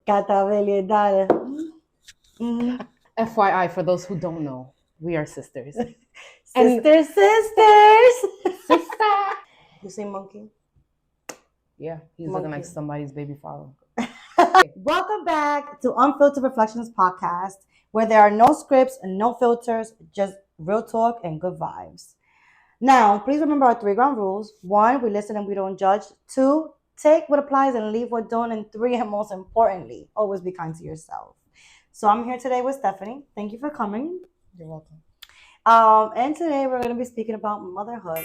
Cataveli, dale. FYI, for those who don't know, we are sisters. Sisters, sisters. Sister. You say monkey? Yeah, he's looking like Monkey. somebody's baby father. Welcome back to Unfiltered Reflections podcast, where there are no scripts and no filters, just real talk and good vibes. Now, please remember our three ground rules. One, we listen and we don't judge. Two, take what applies and leave what don't. And three, and most importantly, always be kind to yourself. So I'm here today with Stephanie. Thank you for coming. You're welcome. And today we're going to be speaking about motherhood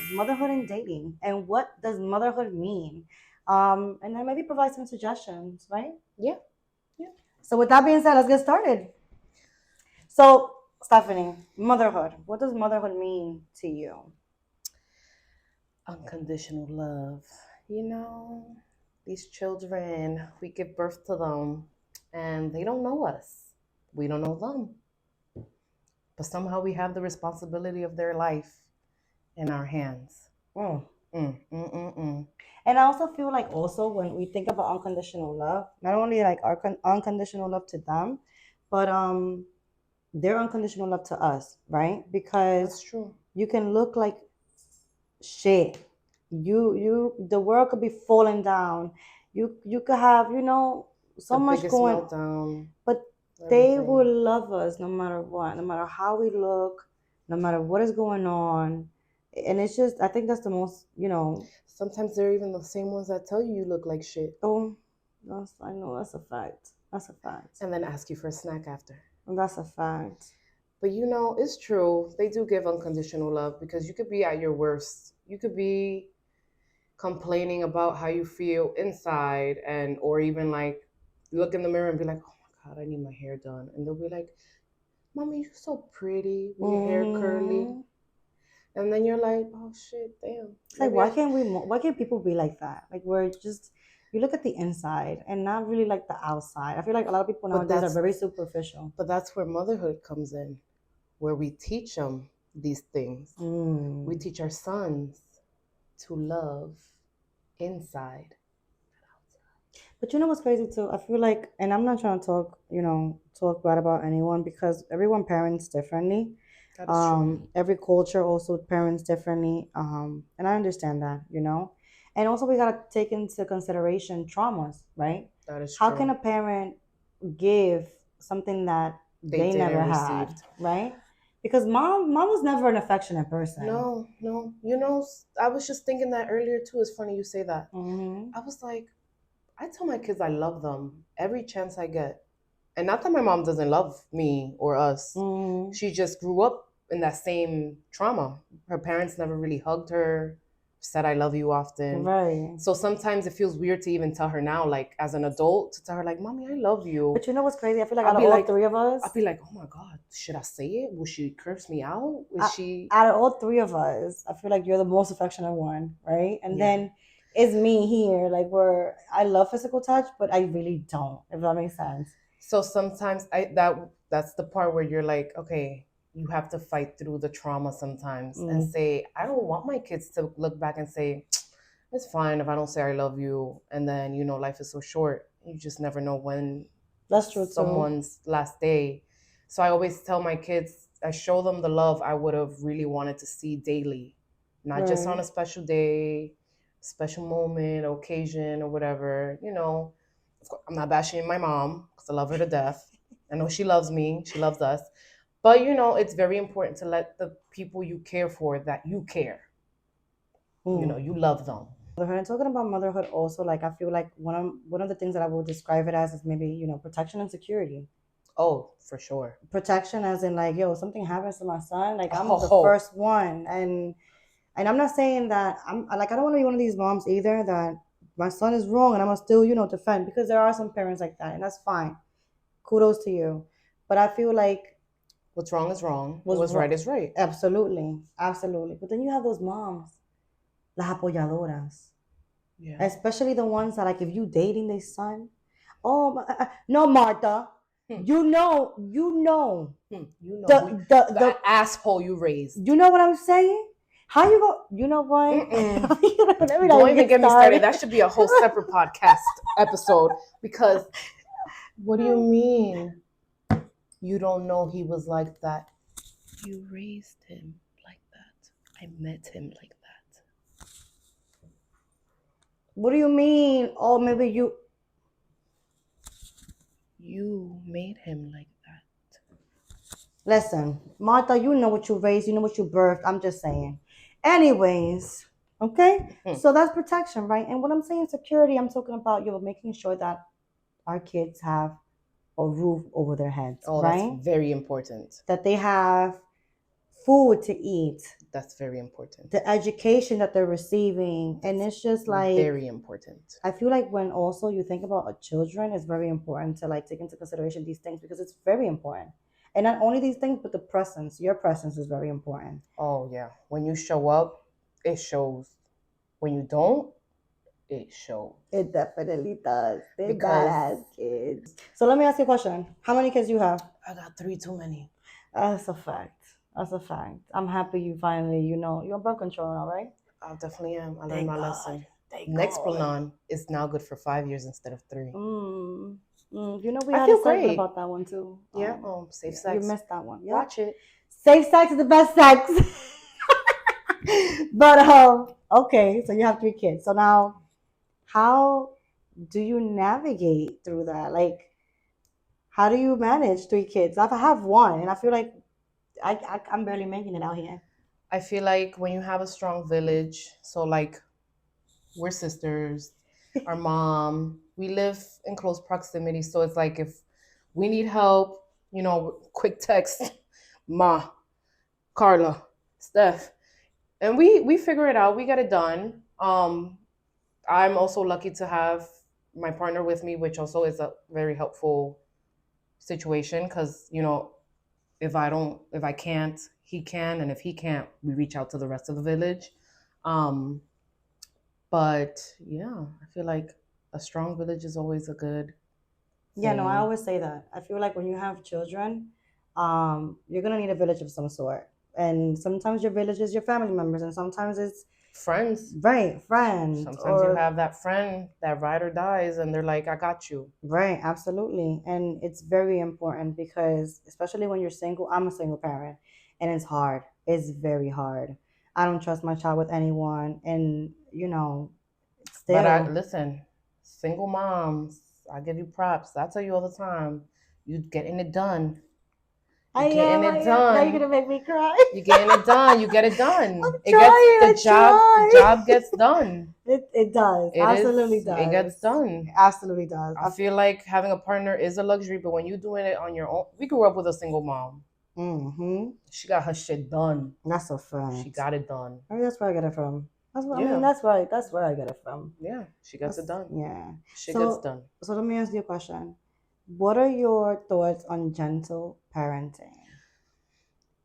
and dating, and what does motherhood mean? And then maybe provide some suggestions, right? Yeah. So with that being said, let's get started. So, Stephanie, motherhood. What does motherhood mean to you? Unconditional love. You know, these children, we give birth to them and they don't know us. We don't know them. But somehow we have the responsibility of their life in our hands. Mm. Mm. And I also feel like also when we think about unconditional love, not only like our unconditional love to them, but their unconditional love to us, right? That's Because true. you can look like shit. The world could be falling down. You could have, so The much biggest going, meltdown. but they Everything. will love us no matter what, no matter how we look, no matter what is going on. And it's just, I think that's the most, Sometimes they're even the same ones that tell you look like shit oh, I know that's a fact. That's a fact. and then ask you for a snack after. And that's a fact. But you know, it's true. They do give unconditional love because you could be at your worst. You could be complaining about how you feel inside and or even like look in the mirror and be like, "Oh my god, I need my hair done." And they'll be like, "Mommy, you're so pretty with your hair curly." Mm-hmm. And then you're like, "Oh shit, damn." It's like Maybe I why can't people be like that? Like we're just you look at the inside and not really like the outside. I feel like a lot of people But nowadays are very superficial. that's where motherhood comes in, where we teach them these things. We Mm. teach our sons to love inside. But you know what's crazy too? I feel like, and I'm not trying to talk, talk bad about anyone because everyone parents differently. That is true. Every culture also parents differently. And I understand that, And also we gotta take into consideration traumas, right? That is How true. can a parent give something that They they never didn't had, receive. right? Because mom was never an affectionate person. No. You know, I was just thinking that earlier too. It's funny you say that. Mm-hmm. I was like, I tell my kids I love them every chance I get. And not that my mom doesn't love me or us. Mm-hmm. She just grew up in that same trauma. Her parents never really hugged her, said I love you often. Right. So sometimes it feels weird to even tell her now, like as an adult, to tell her like, "Mommy, I love you." But you know what's crazy? I feel like I'll out of be all like, three of us, I'll be like, "Oh my god, should I say it? Will she curse me out? Is she?" out of all three of us, I feel like you're the most affectionate one, right? And Yeah. then it's me here, like where I love physical touch, but I really don't, if that makes sense. So sometimes that's the part where you're like, okay, you have to fight through the trauma sometimes and say, I don't want my kids to look back and say, it's fine if I don't say I love you. And then, you know, life is so short. You just never know when That's true too. someone's last day. So I always tell my kids, I show them the love I would have really wanted to see daily, not just on a special day, special moment, occasion, or whatever. You know, of course, I'm not bashing my mom because I love her to death. I know she loves me, she loves us. But, you know, it's very important to let the people you care for that you care. You know, you love them. Motherhood. And talking about motherhood also, like I feel like one of the things that I will describe it as is maybe, protection and security. Oh, for sure. Protection as in like, yo, something happens to my son, like I'm the Oh. first one. And I'm not saying that I'm like I don't want to be one of these moms either that my son is wrong and I'm gonna still, defend, because there are some parents like that and that's fine. Kudos to you. But I feel like what's wrong is wrong. What's right is right. Absolutely. Absolutely. But then you have those moms, las apoyadoras. Yeah. Especially the ones that like if you dating their son. Oh no, Martha. You know. You know The asshole you raised. You know what I'm saying? How you go? You know what? Don't even get me started. That should be a whole separate podcast episode because What do you mean? You don't know he was like that. You raised him like that. I met him like that. What do you mean? Oh, maybe you. You made him like that. Listen, Martha, you know what you raised, you know what you birthed. I'm just saying. Anyways, okay? Hmm. So that's protection, right? And when I'm saying security, I'm talking about making sure that our kids have a roof over their heads, Oh, that's right? very important. That they have food to eat, That's very important. the education that they're receiving. And it's just like, very important. I feel like when also you think about children, it's very important to like take into consideration these things because it's very important. And not only these things, but the presence. Your presence is very important. Oh yeah. When you show up, it shows. When you don't, it shows. It definitely does. They're Because badass kids. So let me ask you a question. How many kids you have? I got 3 too many. That's a fact. That's a fact. I'm happy you finally, you're on birth control now, right? I definitely am. I learned Thank my God. lesson. Thank Next God. Planon is now good for 5 years instead of 3. We I had a feel segment great. about that one too. Yeah. Safe You sex. missed that one. Yeah. Watch it. Safe sex is the best sex. But okay, so you have 3 kids. So now, how do you navigate through that? Like, how do you manage 3 kids? I have one, and I feel like I'm barely making it out here. I feel like when you have a strong village, so like we're sisters, our mom, we live in close proximity. So it's like if we need help, quick text, Ma, Carla, Steph, and we figure it out. We get it done. I'm also lucky to have my partner with me, which also is a very helpful situation because if I can't, he can, and if he can't, we reach out to the rest of the village. Um, but yeah, I feel like a strong village is always a good Yeah, no, I thing. always say that. I feel like when you have children, you're gonna need a village of some sort. And sometimes your village is your family members, and sometimes it's Friends. right, friends, Sometimes you or have that friend that ride or dies, and they're like, "I got you." right, absolutely. And it's very important because especially when you're single, I'm a single parent, and it's hard. It's very hard. I don't trust my child with anyone, and But I still. listen, single moms, I give you props. I tell you all the time, you getting it done. I You're getting am, I it am. Now you're gonna done. make me cry. You're getting it done. You get it I'm done. It gets trying, the I job. The try. job gets done. It does. It Absolutely is. It gets does. done. Absolutely does. I feel like having a partner is a luxury, but when you're doing it on your own, we grew up with a single mom. Mm-hmm. She got her shit done. That's a fact. She got it done. Maybe that's where I get it from. That's what I Yeah. mean. That's right. That's where I get it from. Yeah, she gets it done. Yeah. She gets done. So let me ask you a question. What are your thoughts on gentle parenting?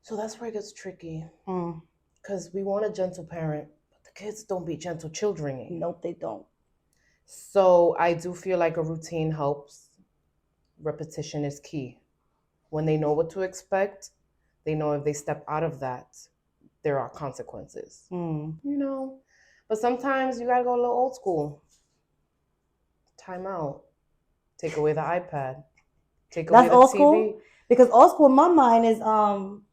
So that's where it gets tricky Mm. because we want a gentle parent, but the kids don't be gentle children. Nope, they don't. So I do feel like a routine helps. Repetition is key. When they know what to expect, they know if they step out of that, there are consequences. Mm. But sometimes you gotta go a little old school. Time out. Take away the iPad. Take away That's the old TV. school? Because old school in my mind is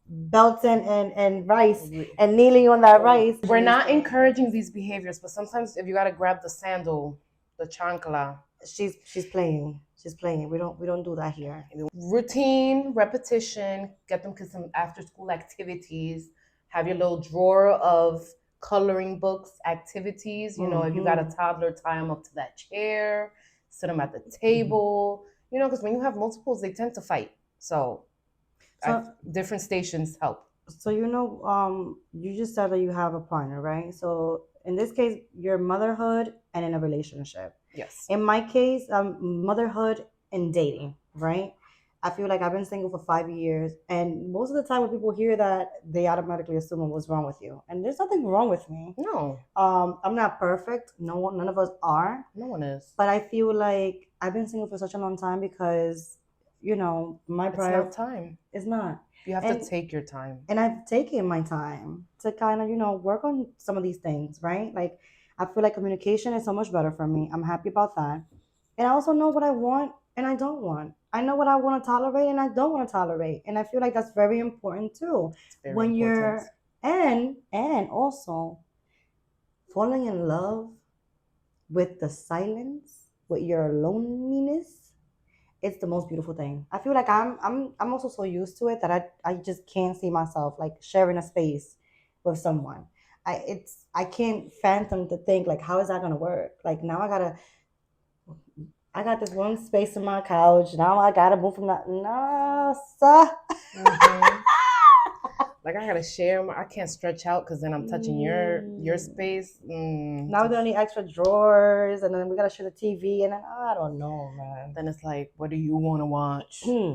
belting and rice and kneeling on that rice. We're not encouraging these behaviors, but sometimes if you gotta grab the sandal, the chancla. She's playing. She's playing. We don't do that here. Routine, repetition, get them to some after school activities, have your little drawer of coloring books, activities. If you got a toddler, tie them up to that chair, sit them at the table, because when you have multiples, they tend to fight. So different stations help. So you just said that you have a partner, right? So in this case, you're motherhood and in a relationship. Yes. In my case, motherhood and dating, right? I feel like I've been single for 5 years, and most of the time when people hear that, they automatically assume what's wrong with you, and there's nothing wrong with me. No. I'm not perfect. None of us are. No one is. But I feel like I've been single for such a long time because, my prior. It's not time. It's not. You have to take your time. And I've taken my time to kind of, work on some of these things, right? Like, I feel like communication is so much better for me. I'm happy about that. And I also know what I want and I don't want. I know what I want to tolerate and I don't want to tolerate. And I feel like that's very important too. It's very When important. you're and also falling in love with the silence, with your loneliness, it's the most beautiful thing. I feel like I'm also so used to it that I just can't see myself like sharing a space with someone. I can't fathom to think like how is that gonna work? Like now I got this one space in my couch. Now I gotta move from that. No, sir. Mm-hmm. Like I gotta share my. I can't stretch out because then I'm touching your Mm. space. Now we don't need extra drawers, and then we gotta share the TV, and then I don't know, man. Then it's like, what do you want to watch? Hmm.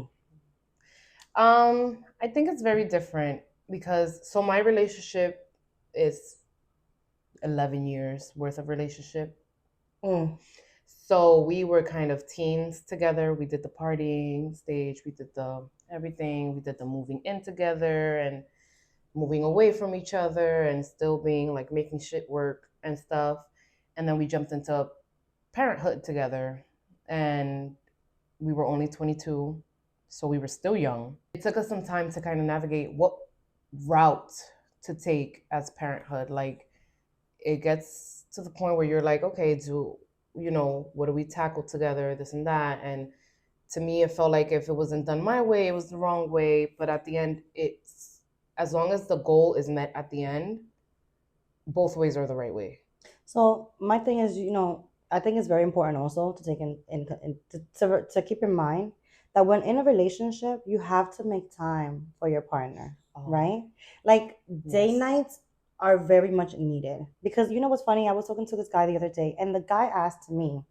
I think it's very different because so my relationship is 11 years worth of relationship. Mm. So we were kind of teens together. We did the partying stage, we did the everything, we did the moving in together and moving away from each other and still being like making shit work and stuff. And then we jumped into parenthood together and we were only 22, so we were still young. It took us some time to kind of navigate what route to take as parenthood. Like it gets to the point where you're like, okay, what do we tackle together, this and that. And to me it felt like if it wasn't done my way, it was the wrong way. But at the end, it's as long as the goal is met at the end, both ways are the right way. So my thing is, I think it's very important also to take to keep in mind that when in a relationship, you have to make time for your partner, right? Like day Yes. nights are very much needed because you know what's funny? I was talking to this guy the other day, and the guy asked me,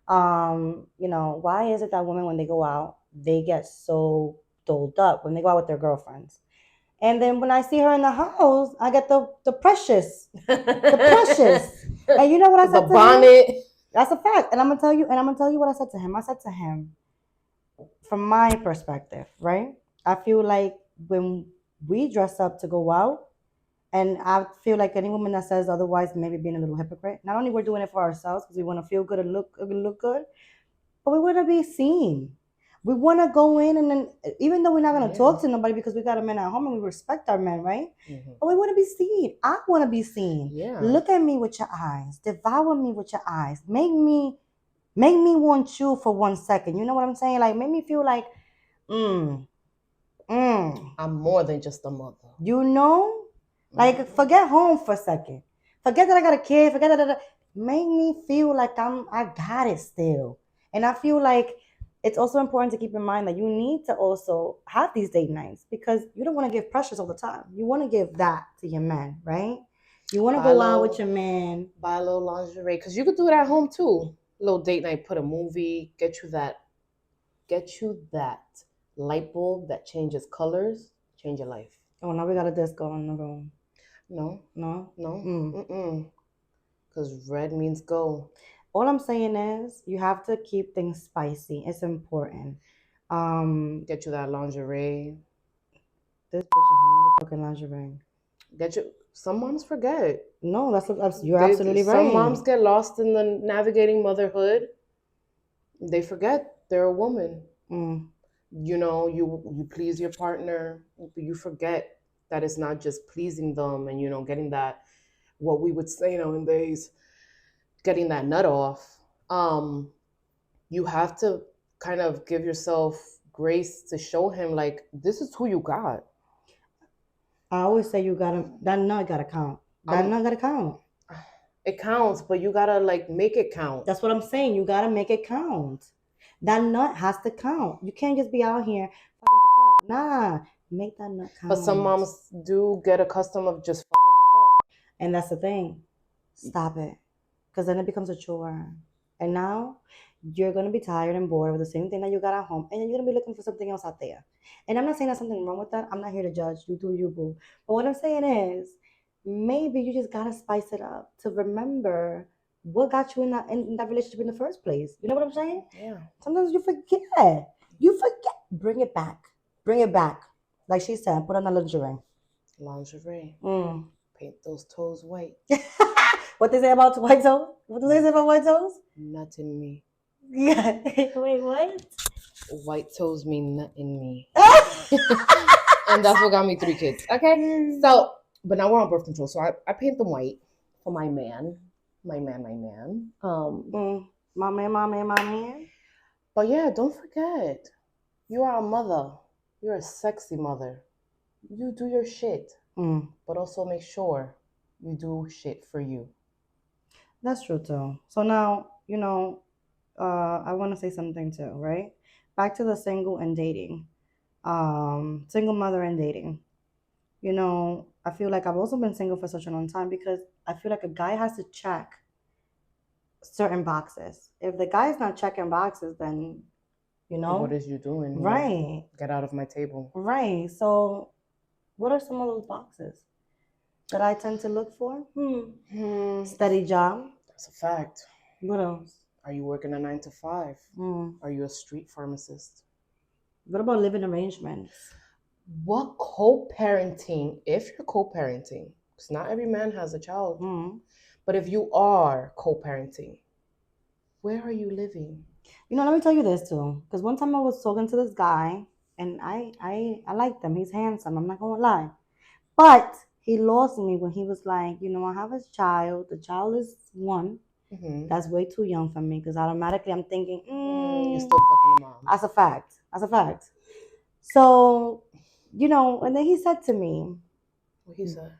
why is it that women when they go out, they get so doled up when they go out with their girlfriends? And then when I see her in the house, I get the precious, the precious. And you know what I The said to him? bonnet. That's a fact. And I'm gonna tell you what I said to him. I said to him, from my perspective, right? I feel like when we dress up to go out, and I feel like any woman that says otherwise maybe being a little hypocrite. Not only we're doing it for ourselves because we want to feel good and look good, but we want to be seen. We want to go in and then, even though we're not going to talk to nobody because we got a man at home and we respect our men, right? Mhm. But we want to be seen. I want to be seen. Yeah. Look at me with your eyes. Devour me with your eyes. Make me want you for 1 second. You know what I'm saying? Like, make me feel like, mm, I'm more than just a mother. you know? Like, forget home for a second. Forget that I got a kid. Forget that. Make me feel like I got it still. And I feel like it's also important to keep in mind that you need to also have these date nights because you don't want to give pressures all the time. You want to give that to your man, right? You want to go out with your man. Buy a little lingerie because you could do it at home too. A little date night, put a movie, get you that light bulb that changes colors, change your life. Oh, now we got a disco in the room. No, No? no, because red means go. All I'm saying is you have to keep things spicy. It's important. Get you that lingerie. This bitch in her motherfucking lingerie. Get you. Some moms forget. No, you're absolutely Some right. moms get lost in the navigating motherhood. They forget they're a woman. Mm. You please your partner, but you forget that it's not just pleasing them and getting that, what we would say in days, getting that nut off. You have to kind of give yourself grace to show him like this is who you got. I always say that nut gotta count. That nut gotta count. It counts, but you gotta like make it count. That's what I'm saying. You gotta make it count. That nut has to count. You can't just be out here fucking to fuck. Nah, make that nut count. But some moms do get accustomed of just fucking for fuck. And that's the thing. Stop it. Because then it becomes a chore. And now you're going to be tired and bored with the same thing that you got at home. And you're going to be looking for something else out there. And I'm not saying there's something wrong with that. I'm not here to judge. You do you, boo. But what I'm saying is maybe you just got to spice it up to remember what got you in that relationship in the first place. You know what I'm saying? Yeah. Sometimes you forget. You forget. Bring it back. Bring it back. Like she said, put on the lingerie. Lingerie. Mm. Paint those toes white. What they say about white toes? What do they say about white toes? Not in me. Yeah. Wait, what? White toes mean nothing in me. And that's what got me 3 kids. Okay. So, but now we're on birth control. So I paint them white for my man. My man. My man. But yeah, don't forget, you are a mother. You're a sexy mother. You do your shit. But also make sure you do shit for you. That's true too. So now, I want to say something too, right? Back to the single and dating. Single mother and dating. I feel like I've also been single for such a long time because I feel like a guy has to check certain boxes. If the guy's not checking boxes, then What is you doing here? Right. Get out of my table. Right. So what are some of those boxes that I tend to look for? Steady job. That's a fact. What else? Are you working a 9 to 5? Are you a street pharmacist? What about living arrangements? What co-parenting, if you're co-parenting, because not every man has a child, but if you are co-parenting, where are you living? Let me tell you this too, because one time I was talking to this guy, and I liked him. He's handsome. I'm not gonna lie, but he lost me when he was like, I have a child. The child is 1. That's way too young for me because automatically I'm thinking, you're still fucking a mom. That's a fact. That's a fact. So, and then he said to me, What he said?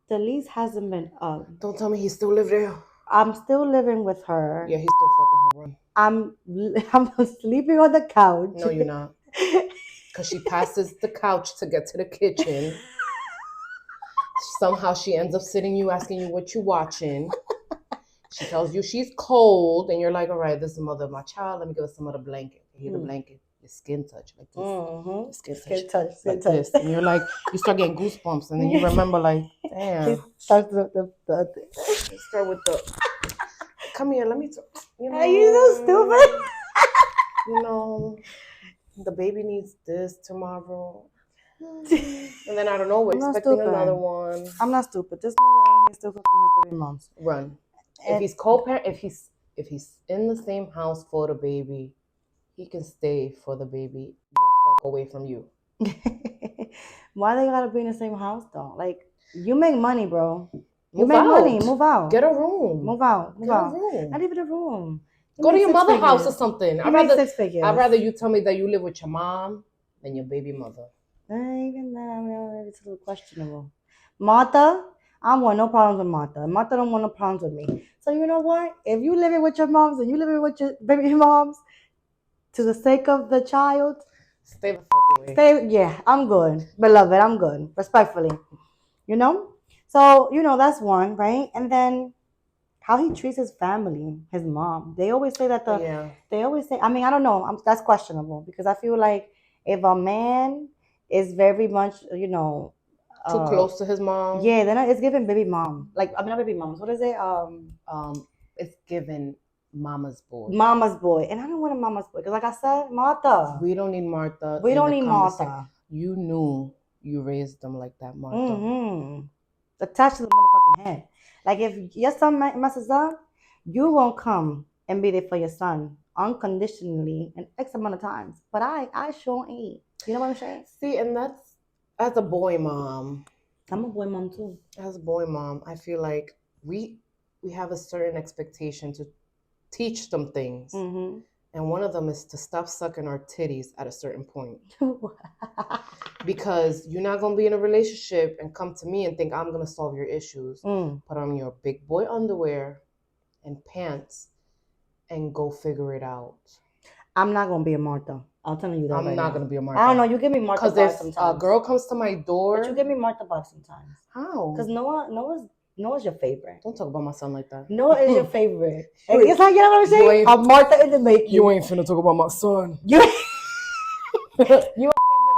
The lease hasn't been up. Don't tell me he still live there. I'm still living with her. Yeah, he's still fucking her. I'm sleeping on the couch. No, you're not. Because she passes the couch to get to the kitchen. Somehow she ends up sitting you, asking you what you watching. She tells you she's cold, and you're like, all right, this is the mother of my child. Let me give her some other blanket. Here, the blanket. Your skin touch like this. Skin touch. Like this. And you're like, you start getting goosebumps, and then you remember, like, damn. Start with the, come here, let me talk. Are you so stupid? The baby needs this tomorrow. And then I don't know, we're expecting another one. I'm not stupid. This nigga out here still fucking his baby moms. Run. If he's co-parent, if he's in the same house for the baby, he can stay for the baby the fuck away from you. Why they gotta be in the same house though? Like, you make money, bro. Move out. Move out. Get a room. Move out. Get a room. Not even a room. Go to your mother's house or something. I'd rather rather you tell me that you live with your mom than your baby mother. Even that, it's a little questionable. Martha, I want no problems with Martha. Martha don't want no problems with me. So you know what? If you living with your moms and you living with your baby moms, to the sake of the child, stay the fuck away. Yeah, I'm good. Beloved, I'm good. Respectfully. So, that's one, right? And then how he treats his family, his mom. They always say that they always say, I mean, I don't know. That's questionable because I feel like if a man is very much, too close to his mom. Yeah, then it's giving baby mom. Like, I mean, not baby moms. What is it? It's given mama's boy. Mama's boy. And I don't want a mama's boy because, like I said, Martha. We don't need Martha. We don't need Martha. You knew you raised them like that, Martha. Attached to the motherfucking head. Like, if your son messes up, you won't come and be there for your son unconditionally and X amount of times. But I sure ain't. You know what I'm saying? See, and that's as a boy mom. I'm a boy mom too. As a boy mom, I feel like we have a certain expectation to teach them things. And one of them is to stop sucking our titties at a certain point. Because you're not going to be in a relationship and come to me and think I'm going to solve your issues. Put on your big boy underwear and pants and go figure it out. I'm not going to be a Martha. I'll tell you that. I'm not going to be a Martha. I don't know. You give me Martha vibes sometimes. Because if a girl comes to my door. But you give me Martha vibes sometimes. How? Because Noah's your favorite. Don't talk about my son like that. Noah is your favorite. It's like, you know what I'm saying? A Martha in the making. You ain't finna talk about my son. You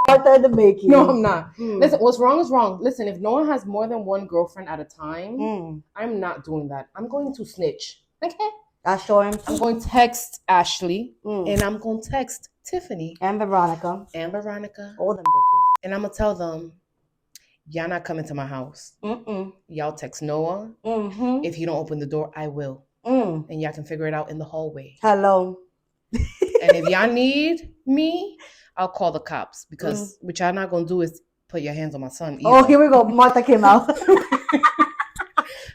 Martha in the making. No, I'm not. Listen, what's wrong is wrong. Listen, if Noah has more than one girlfriend at a time, I'm not doing that. I'm going to snitch. Okay? I show him. I'm going to text Ashley and I'm going to text Tiffany. And Veronica. All them bitches. And I'm going to tell them, y'all not coming to my house. Y'all text Noah. If you don't open the door, I will. And y'all can figure it out in the hallway. Hello. And if y'all need me, I'll call the cops because what y'all not gonna do is put your hands on my son either. Oh, here we go. Martha came out.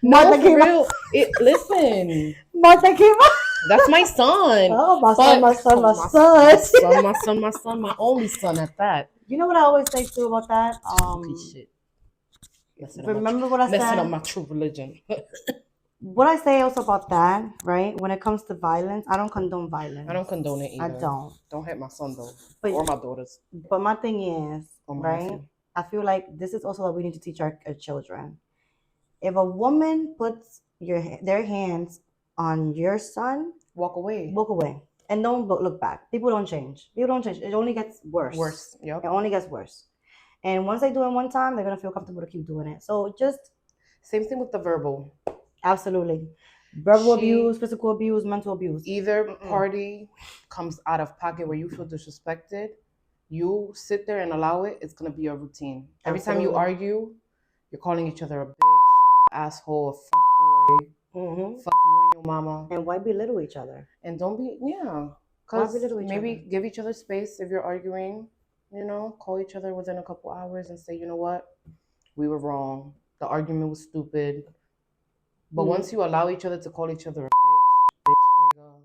No, Martha for came real. Listen, Martha came out. that's my son. Oh, my But son, my son, my my son. my son, my only son at that. You know what I always say too about that? Shit. Remember what I said? Messing up my true religion. What I say also about that, right? When it comes to violence, I don't condone violence. I don't condone it either. I don't. Don't hit my son though, But, or my daughters. But my thing is, Or my right? nephew. I feel like this is also what we need to teach our children. If a woman puts their hands on your son, walk away. Walk away. And don't look back. People don't change. People don't change. It only gets worse. Worse. Yep. It only gets worse. And once they do it one time, they're gonna feel comfortable to keep doing it. So just same thing with the verbal. Absolutely. Verbal abuse, physical abuse, mental abuse. Either party comes out of pocket where you feel disrespected. You sit there and allow it, it's gonna be a routine. Every time you argue, you're calling each other a bitch, asshole, a fuck boy, fuck you and your mama. And why belittle each other? And don't be, because maybe give each other space if you're arguing, call each other within a couple hours and say, you know what, we were wrong. The argument was stupid. But once you allow each other to call each other a bitch nigga,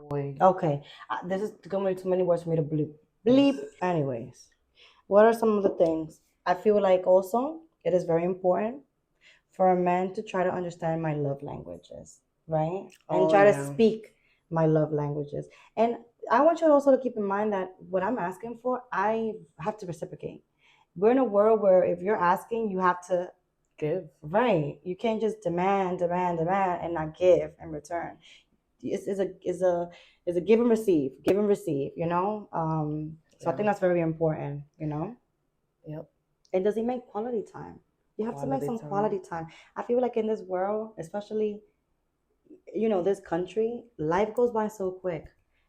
fuck boy. Okay, this is going to be too many words for me to bleep. Anyways, what are some of the things? I feel like also it is very important for a man to try to understand my love languages, right? And try to speak my love languages. And I want you also to keep in mind that what I'm asking for, I have to reciprocate. We're in a world where if you're asking, you have to give. Right. You can't just demand, and not give in return. It's a give and receive, you know? So I think that's very important, you know? Yep. And does he make quality time? You have to make some quality time. I feel like in this world, especially, this country, life goes by so quick.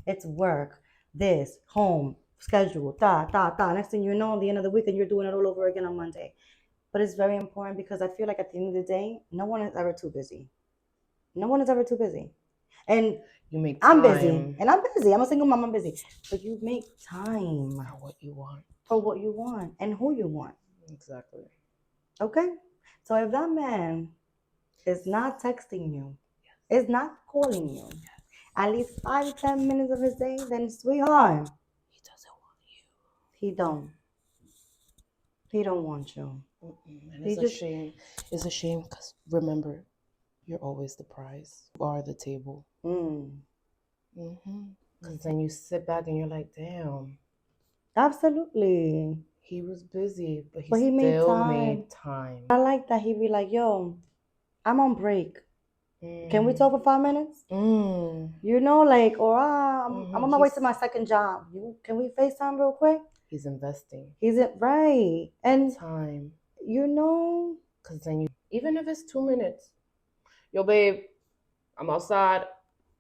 It's work, this, home, schedule, Next thing you know, at the end of the week, and you're doing it all over again on Monday. But it's very important because I feel like at the end of the day, no one is ever too busy. No one is ever too busy. And you make time. I'm busy. And I'm busy. I'm a single mom, I'm busy. But you make time. For what you want. For what you want and who you want. Exactly. Okay? So if that man is not texting you, is not calling you, at least 5-10 minutes of his day, then sweetheart, he doesn't want you. He don't. He don't want you. And it's a shame. It's a shame because remember, you're always the prize. You are the table. Because then you sit back and you're like, damn. Absolutely. He was busy, but he still made time. I like that. He'd be like, yo, I'm on break. Can we talk for 5 minutes? Like, or I'm on my way to my second job. Can we FaceTime real quick? He's investing. Right. And time. Because then even if it's 2 minutes, yo, babe, I'm outside.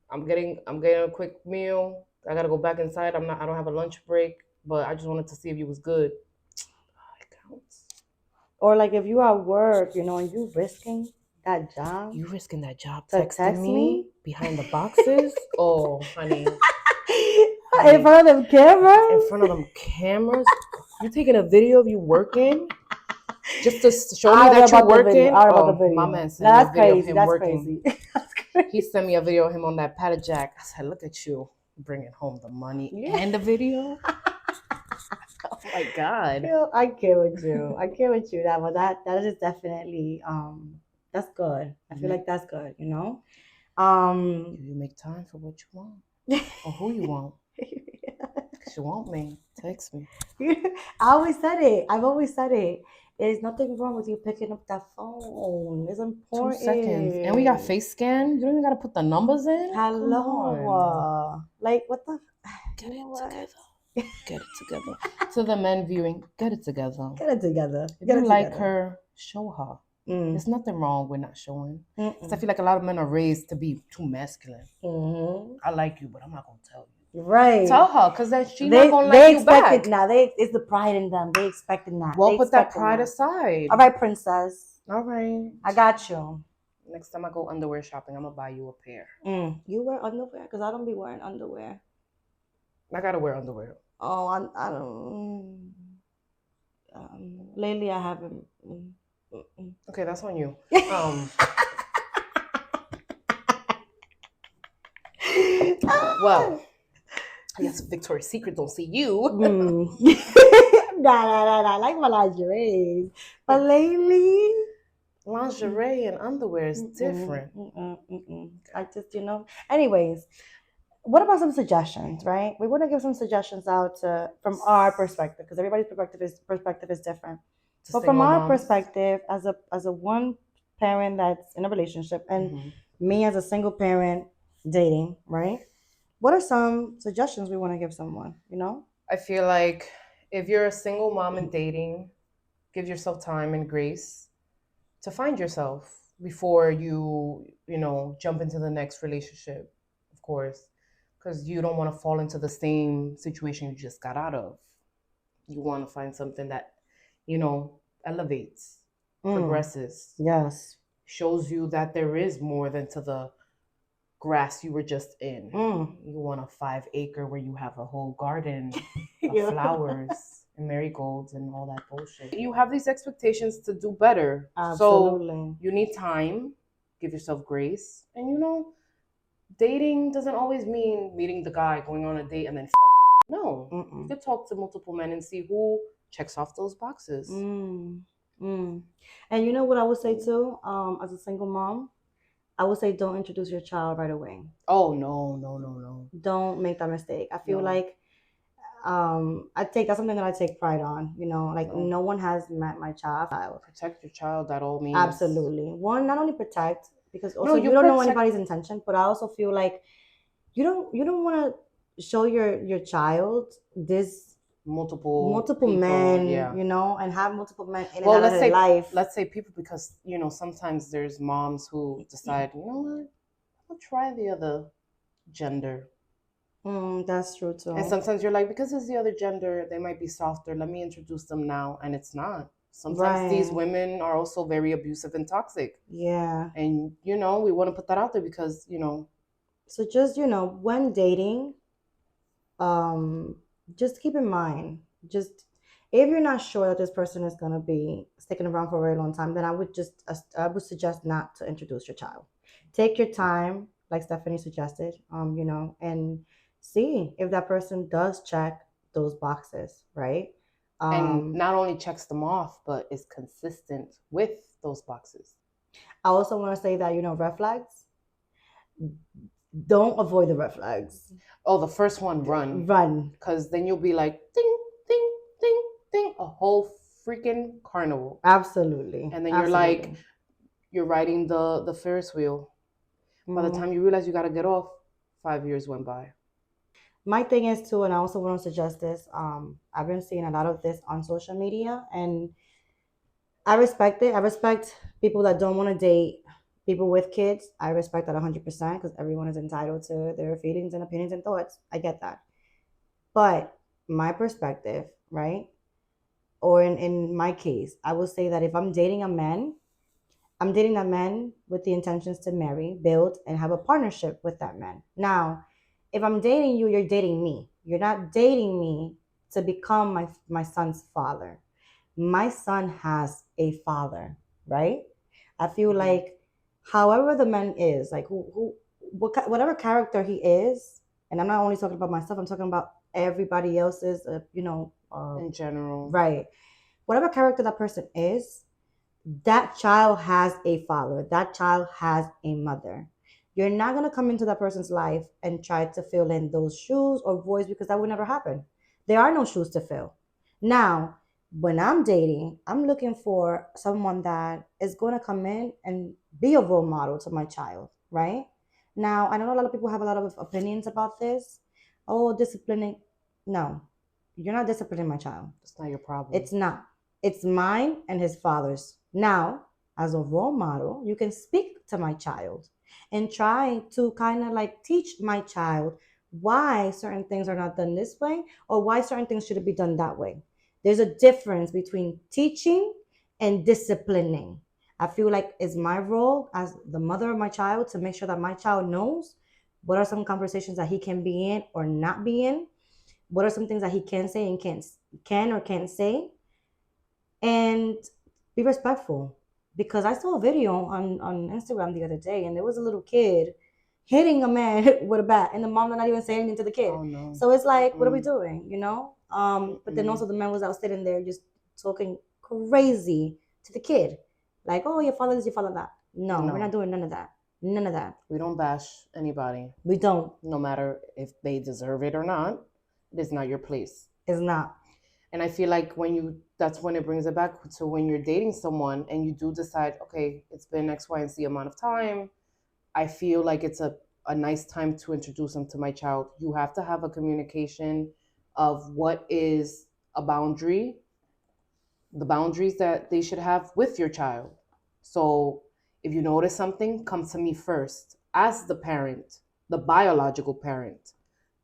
I'm getting a quick meal. I gotta go back inside. I don't have a lunch break, but I just wanted to see if you was good. It counts. Or like if you at work, and you risking that job. You risking that job texting me behind the boxes? Oh, honey. In front of them cameras? In front of them cameras? You taking a video of you working? Just to show me that you're working? My man sent me a video of him working. He sent me a video of him on that paddy jack. I said, look at you bringing home the money and the video. Oh my God. I get with you. That is definitely that's good. I feel like that's good, You make time for what you want or who you want. If you want me, text me. I've always said it. There's nothing wrong with you picking up that phone. It's important. 2 seconds. And we got face scan. You don't even got to put the numbers in. Hello. Like, what the? Get it together. Get it together. To the men viewing, get it together. Get it together. If you like her, show her. There's nothing wrong with not showing. Because I feel like a lot of men are raised to be too masculine. I like you, but I'm not going to tell you. Right. Tell her, because then she's not going to like you back. Now, it's the pride in them. They expecting that. Well, put that pride aside. All right, princess. All right. I got you. Next time I go underwear shopping, I'm going to buy you a pair. You wear underwear? Because I don't be wearing underwear. I gotta wear underwear. Oh, I don't. Lately, I haven't. Okay, that's on you. Um, well, I guess Victoria's Secret don't see you. Nah. I like my lingerie, but lately, Lingerie and underwear is mm-mm, different. I just, Anyways, what about some suggestions, right? We want to give some suggestions out from our perspective because everybody's perspective is different. To But from single our moms. perspective, as a one parent that's in a relationship, and Hmm. me as a single parent dating, right? What are some suggestions we want to give someone? I feel like if you're a single mom and dating, give yourself time and grace to find yourself before you jump into the next relationship, of course, because you don't want to fall into the same situation you just got out of. You want to find something that, you know, elevates, Mm, progresses, yes. shows you that there is more than to the grass you were just in. Mm. You want a 5 acre where you have a whole garden of Yeah. flowers and marigolds and all that bullshit. You have these expectations to do better. So Absolutely. you need time, give yourself grace. And dating doesn't always mean meeting the guy, going on a date, and then fucking. No. You Mm-mm. could talk to multiple men and see who checks off those boxes. Mm. Mm. And you know what I would say too? As a single mom, I would say don't introduce your child right away. Oh, no, no, no, no. Don't make that mistake. I feel No, like that's something that I take pride on. Like no. no one has met my child. Protect your child at all means. Absolutely. One, not only protect because No, also you you don't know protect anybody's intention, but I also feel like you don't want to show your child this multiple multiple people. men, Yeah. and have multiple men in and Well, out of their life. let's say people because sometimes there's moms who decide, you know what, I'll try the other gender. That's true And too. sometimes you're like, because it's the other gender, they might be softer. Let me introduce them now. And it's not. Sometimes these Right. women are also very abusive and toxic. Yeah. And, we want to put that out there because, So just, when dating, um, just keep in mind, just if you're not sure that this person is gonna be sticking around for a very long time, then I would suggest not to introduce your child. Take your time, like Stephanie suggested, and see if that person does check those boxes, right? and Um, not only checks them off, but is consistent with those boxes. I also want to say that red flags. Don't avoid the red flags. Oh, the first one, run. Run. Because then you'll be like, ding, ding, ding, ding, a whole freaking carnival. Absolutely. And then you're like, Absolutely. you're riding the Ferris wheel. By the Mm. time you realize you got to get off, 5 years went by. My thing is too, and I also want to suggest this. I've been seeing a lot of this on social media, and I respect it. I respect people that don't want to date people with kids. I respect that 100% because everyone is entitled to their feelings and opinions and thoughts. I get that. But my perspective, right? Or in my case, I will say that if I'm dating a man, I'm dating a man with the intentions to marry, build, and have a partnership with that man. Now, if I'm dating you, you're dating me. You're not dating me to become my son's father. My son has a father, right? I feel Mhm. like, however the man is, like whatever character he is, and I'm not only talking about myself. I'm talking about everybody else's, In general. right. Whatever character that person is, that child has a father, that child has a mother. You're not going to come into that person's life and try to fill in those shoes or voids because that would never happen. There are no shoes to fill. Now, when I'm dating, I'm looking for someone that is going to come in and be a role model to my child, right? Now, I know a lot of people have a lot of opinions about this. Oh, disciplining. No, you're not disciplining my child. It's not your problem. It's not. It's mine and his father's. Now, as a role model, you can speak to my child and try to kind of like teach my child why certain things are not done this way or why certain things should be done that way. There's a difference between teaching and disciplining. I feel like it's my role as the mother of my child to make sure that my child knows what are some conversations that he can be in or not be in, What are some things that he can say and can or can't say? And be respectful. Because I saw a video on Instagram the other day, and there was a little kid hitting a man with a bat, and the mom did not even say anything to the kid. Oh no. So it's like, what are we Mm-mm. doing, you know? But then Mm-mm. also the man was out sitting there just talking crazy to the kid, like, "Oh, your father this, your father that." No, we're not No, doing none of that. None of that. we don't bash anybody, We don't. no matter if they deserve it or not. It is not your place. It's not. And I feel like that's when it brings it back to when you're dating someone and you do decide, okay, it's been X, Y, and Z amount of time. I feel like it's a nice time to introduce them to my child. You have to have a communication of what is a boundary, the boundaries that they should have with your child. So if you notice something, come to me first as the parent, the biological parent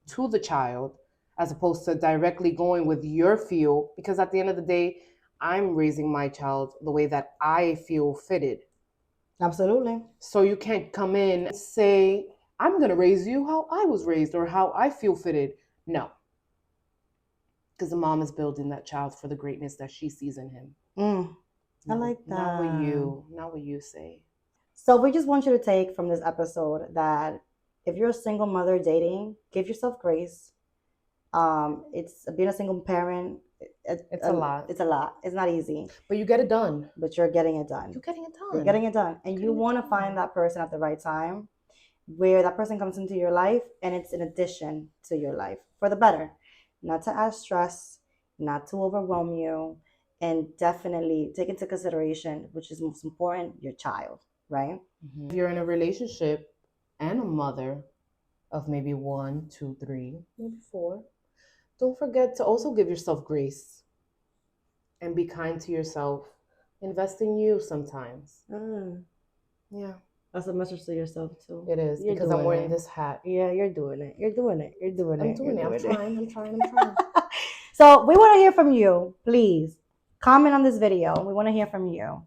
to the child, as opposed to directly going with your feel. Because at the end of the day, I'm raising my child the way that I feel fitted. Absolutely. So you can't come in and say, I'm going to raise you how I was raised or how I feel fitted. No, because the mom is building that child for the greatness that she sees in him. I like that. Not what you say. So we just want you to take from this episode that if you're a single mother dating, give yourself grace. It's being a single parent. It's a lot. It's a lot. It's not easy, But you get it done. but you're getting it done. You're getting it done. You're getting it done, and you want to find that person at the right time, where that person comes into your life, and it's an addition to your life for the better, not to add stress, not to overwhelm you, and definitely take into consideration, which is most important, your child, right? If you're in a relationship and a mother of maybe 1, 2, 3, maybe 4, don't forget to also give yourself grace and be kind to yourself. Invest in you sometimes. Yeah. That's a message to yourself too. It is, You're because I'm doing wearing it. this hat. Yeah, you're doing it. You're doing it. You're doing it. I'm doing it. You're I'm doing trying. I'm trying. So we want to hear from you. Please comment on this video. We want to hear from you.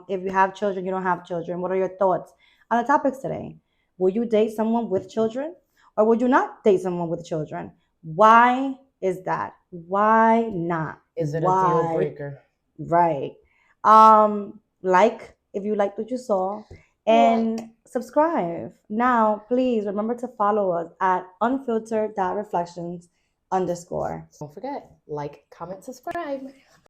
If you have children, you don't have children, what are your thoughts on the topics today? Will you date someone with children, or would you not date someone with children? Why is that? Why not? Is it Why? a deal breaker? Right. Like if you liked what you saw, and subscribe. Now, please remember to follow us at unfiltered.reflections_. Don't forget, like, comment, subscribe.